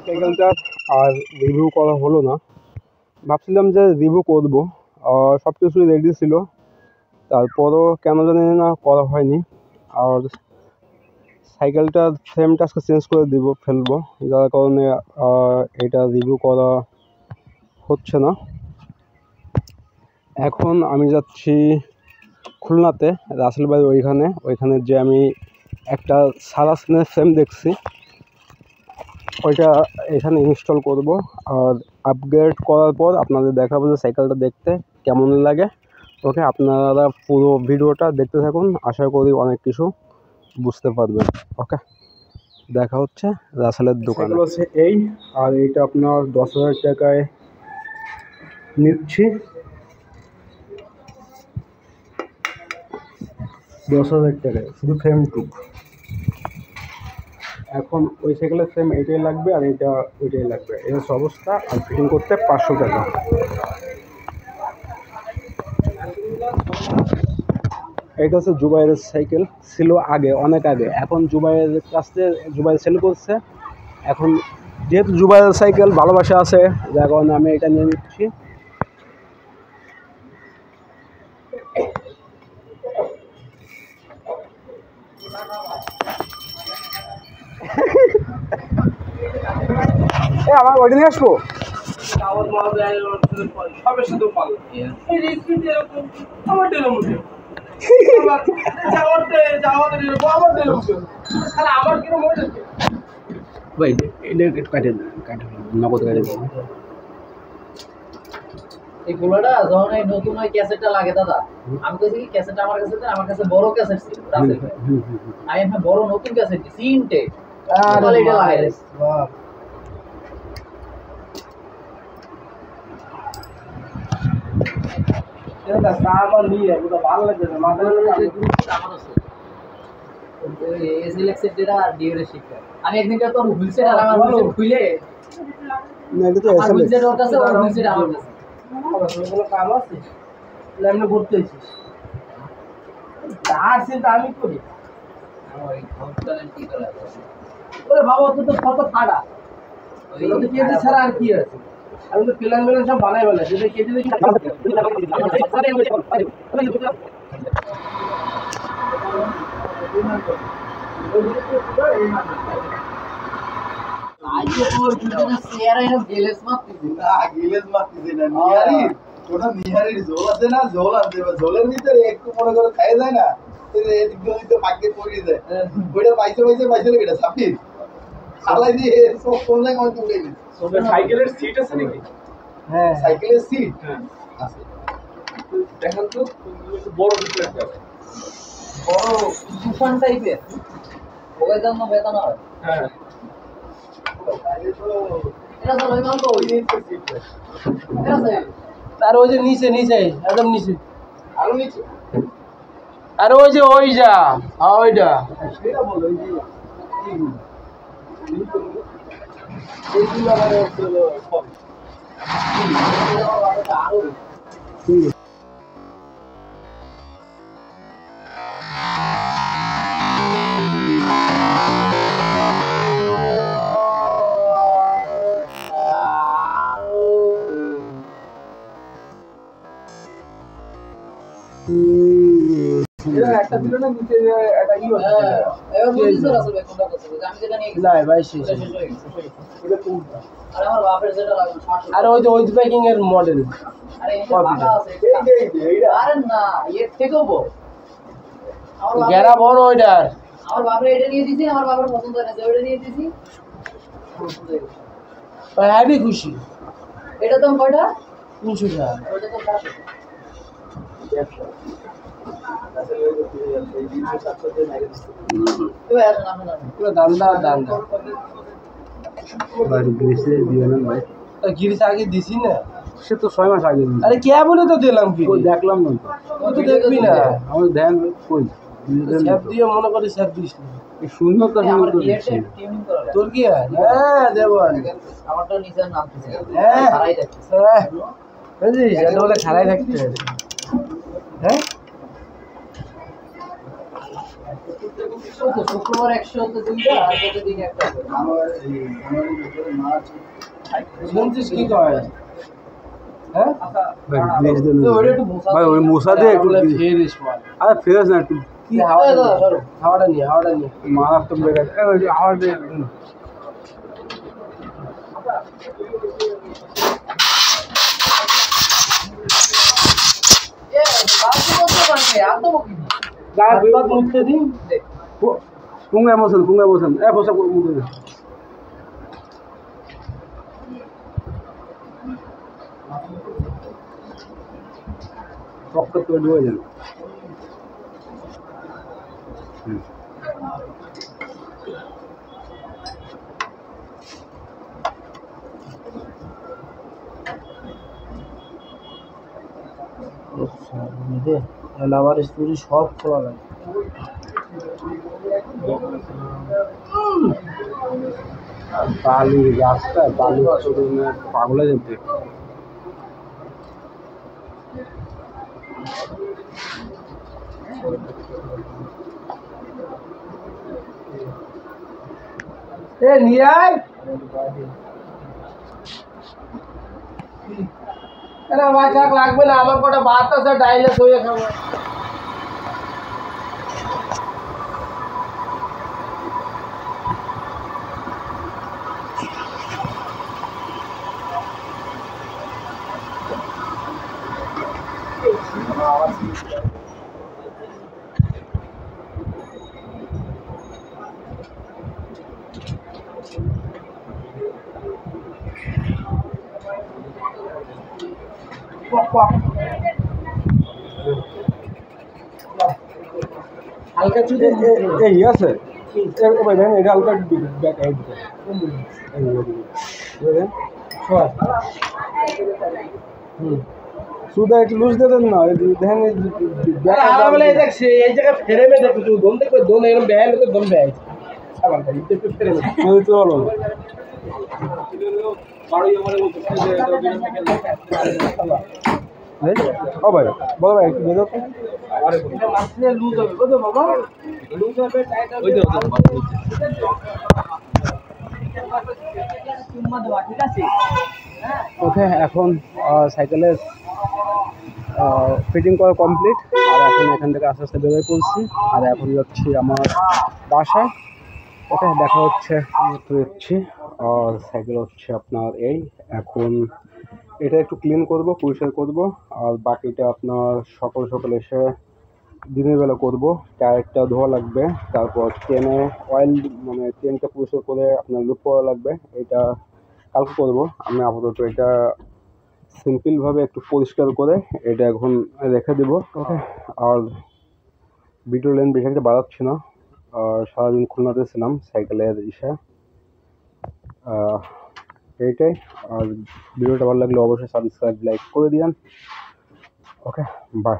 সাইকেলটা আর রিভিউ করা হলো না, ভাবছিলাম যে রিভিউ করবো, সব কিছু রেডি ছিল, তারপরও কেন জানি না করা হয়নি। আর সাইকেলটার ফ্রেমটা আজকে চেঞ্জ করে ফেলবো, যার কারণে এটা রিভিউ করা হচ্ছে না। এখন আমি যাচ্ছি খুলনাতে, রাসেল ভাইয়ের ওইখানে যে আমি একটা সারাসনের ফ্রেম দেখছি, ওইটা এখানে ইনস্টল করব। আর আপগ্রেড করার পর আপনাদের দেখাবো যে সাইকেলটা দেখতে কেমন লাগে। ওকে, আপনারা পুরো ভিডিওটা দেখতে থাকুন, আশা করি অনেক কিছু বুঝতে পারবেন। ওকে, দেখা হচ্ছে রাসেলের দোকানে। আছে এই, আর এইটা আপনার 10,000 টাকায় নিচ্ছি, 10,000 টাকায় শুধু ফ্রেম টুক। এখন ওই সাইকেলের ফ্রেম এটাই লাগবে, আর এটা ওইটাই লাগবে, এই হচ্ছে অবস্থা। আর ফিটিং করতে 500 টাকা। এটা হচ্ছে জুবাইরের সাইকেল, ছিল আগে, অনেক আগে। এখন জুবাইরের কাছে জুবাইর সেল করছে। এখন যেহেতু জুবাইরের সাইকেল ভালোবাসা আছে, যার কারণে আমি এটা নিয়ে নিচ্ছি। আমার ওইটা নিয়ে আসবো। ভাই নগদ কাটে এই গুলোটা যখন এই নতুন ওই ক্যাসেটটা লাগে দাদা, আমি কইছি কি ক্যাসেটটা আমার কাছে দেন, আমার কাছে বড় ক্যাসেট ছিল রাসেল ভাই। আমি একটা বড় নতুন ক্যাসেট দিছি ইনটে, তাহলে এটা লাগাই দিছি। বাহ, এটা সামান নিয়ে এটা ভালো লাগে না, মাথার মধ্যে গ্রুপটা আমার আছে। এই সিলেক্টেড ডেটা ডিউরেশন আমি একদিনটা তো হুইলসেট আর আমার হুইলসেট খুলে না, এটা তো আমার হুইলসেট ওর কাছে, ওর হুইলসেট আমার কাছে। কোনো কাম আছে এমনি ঘুরতে এসেছিস? তার চিন্তা আমি করি। ওরে বাবা, তো কত ফাটা, কেজি ছাড়া আর কি আছে? আমি তো প্ল্যান সব বানাই বলে যেটা কেজি জলের ভিতরে একটু মনে করে খাই যায় না, পাকে পড়ে যায়। ওইটা পাইছে এটা ছাপির খালাই দিয়ে সব কোন জায়গায় তুলে দিচ্ছে। সাইকেলের সিট আছে নাকি? হ্যাঁ, সাইকেলের সিট আছে। দেখেন তো বড় কিছু একটা বড় তুফান টাইপের ওই জন্য বেতন হয়। হ্যাঁ, এটা তো লই মাল তো ওই এটা আছে। আর ওই যে নিচে একদম নিচে, আরো নিচে, আর ওই যে ওইটা ওইটা সেটা বলো। এইগুলো আবার আরো একটা ছিল না নিচে একটা ই হচ্ছে, এবার বুঝিস রাসেল ভাই কোনটা করতে হবে? আমি যেটা নিয়ে গেছি নাই ভাই শেষ শেষ হয়ে গেছে। এটা কোনটা? আর আমার বাপের যেটা লাগবে 500। আর ওই যে ওই প্যাকিং এর মডেল। আরে এই যে বাটা আছে এইটা আরে না এর থেকেও বড়। আমার গেরা বড় ওইটার। আমার বাপরে এটা নিয়ে দিছি, আমার বাবার পছন্দ হয় না, ওইটা নিয়ে দিছি। হেভি খুশি। এটা দাম কয়টা? 300 টাকা। ওইটা তো 500। গিরিশ আগে দিছি না, সে তো 6 মাস আগে। আরে কে বলে তো দিলাম কি দেখলাম না তো, তুই তো দেখবি না। আমার ধ্যান কই স্যাপ দিয়ে মনে করি স্যাপ দিস না। সুন্দর তো আমার গিয়ারটা টিউনিং করা লাগে। তোর কি হয়? হ্যাঁ দেব। আমারটা নিচের নামতেছে। হ্যাঁ হারাই যাচ্ছে। হ্যাঁ বুঝলি, এটা বলে খাড়াই থাকতে। হ্যাঁ 100 তো শুক্রবার 100 তো দুইটা আর প্রতিদিন একটা করে। আমার এই জানুয়ারির ভিতরে মার্চ শুনছিস কি কয় হ্যাঁ ভাই গ্লেজ দেন তো ওটা একটু মুছা ভাই ওই মুসা দিয়ে একটু ফেরিস মাল আরে ফেরাস না একটু কি হাওয়াটা নিয়ে মারাত্মক বেকার ওই হাওয়া দিয়ে এ বাসু করতে পারবে আর তো কি গায়ে বিবাদ মুছতে দিন পুঙ্গা মোশন এ বসা মুড়ে পকেট তো ডুবে যাবে আমার স্টোরি সব খোলা লাগে বালু রাস্তায় বালু পাগল হয়ে যেতে এ নিয়ে আয় আরে আমার থাক লাগবে না আমার কটা ভাত আছে ডাইলে ধুয়ে খাবো হালকা চুদে এই আছে ভাই দেখেন এটা হালকা ব্যাক আউট সুদা একটু লুজ দিয়ে দেন না দেখেন দেখছি এই জায়গায় ফেরেমে দেখো তুই দোন দেখবে দোন এরকম বেহাল তো দোন বেহাল আবার একটু ফেরেমে চলো ও ভাই বলো ভাই একটু বেরো তো এটা মাছলে লুজ হবে বুঝছো বাবা লুজ হবে টাইট হবে ঠিক আছে ওকে এখন সাইকেলের ফিটিং করা কমপ্লিট আর এখন এখান থেকে আস্তে আস্তে বেরোয় পড়ছি আর এখন যাচ্ছি আমার বাসায় ওকে দেখা হচ্ছে তো যাচ্ছি আর সাইকেল হচ্ছে আপনার এই এখন এটা একটু ক্লিন করব পরিষ্কার করব আর বাকিটা আপনার সকাল সকাল এসে দিনের বেলা করব টায়ারটা ধোয়া লাগবে তারপর চেনে অয়েল মানে চেনটা পরিষ্কার করে আপনার লুপ করা লাগবে এটা কালকে করব আমি আপাতত এটা সিম্পলভাবে একটু পরিষ্কার করে এটা এখন রেখে দেব ওকে আর ভিডিও লেন্থ বেশি একটা বাড়াচ্ছি না আর সারাদিন খুলনাতে ছিলাম সাইকেলের ইসে এইটাই আর ভিডিওটা ভালো লাগলে অবশ্যই সাবস্ক্রাইব লাইক করে দিন ওকে বাই